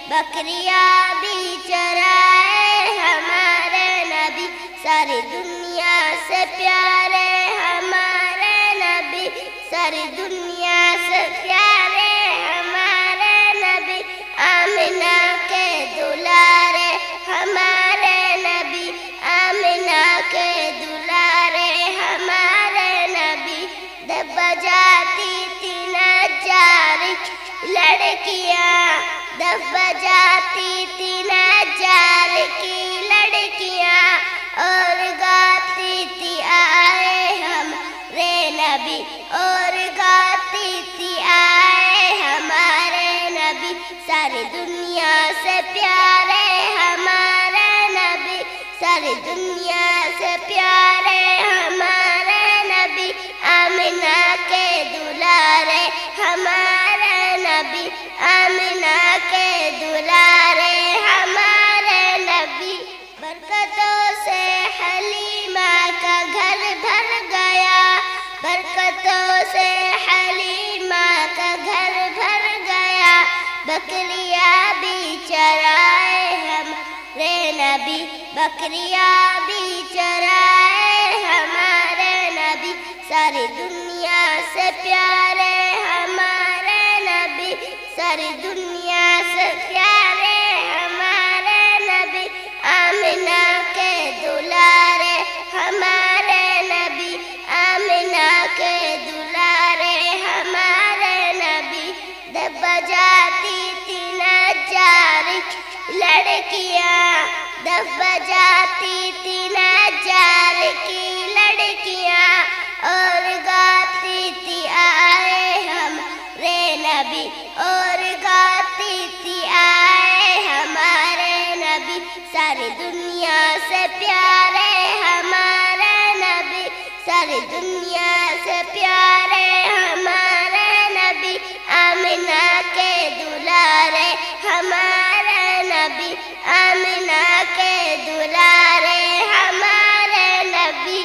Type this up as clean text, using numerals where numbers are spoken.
بکریاں بھی چرائے ہمارے نبی، ساری دنیا سے پیارے ہمارے نبی، ساری دنیا سے پیارے ہمارے نبی، آمنہ کے دلارے ہمارے نبی، آمنہ کے دلارے ہمارے نبی۔ جب بجاتی تھی نجار کی لڑکیاں، جب بجاتی تھی نجار کی لڑکیاں، اور گاتی تھی آئے ہمارے نبی، اور گاتی تھی آئے ہمارے نبی، ساری دنیا سے پیارے ہمارے نبی، ساری دنیا سے پیارے ہمارے نبی، آمنہ کے دلارے ہمارے نبی، آمنہ کے دلارے ہمارے نبی۔ برکتوں سے حلیمہ کا گھر بھر گیا، برکتوں سے حلیمہ کا گھر بھر گیا، بکریاں بھی چرائے ہمارے نبی، بکریاں بھی چرائے ہمارے نبی، ساری دنیا سے پیارے ہمارے نبی، ساری دنیا سے پیارے ہمارے نبی، آمنہ کے دلارے ہمارے نبی، آمنہ کے دلارے ہمارے نبی۔ جب بجاتی تھی نجار کی لڑکیاں، جب بجاتی تھی نجار کی لڑکیاں، اور گاتی تھی آئے ہمارے نبی، اور گاتی تھی آئے ہمارے نبی، ساری دنیا سے پیارے ہمارے نبی، ساری دنیا سے پیارے ہمارے نبی، آمنہ کے دلارے ہمارے نبی، آمنہ کے دلارے ہمارے نبی۔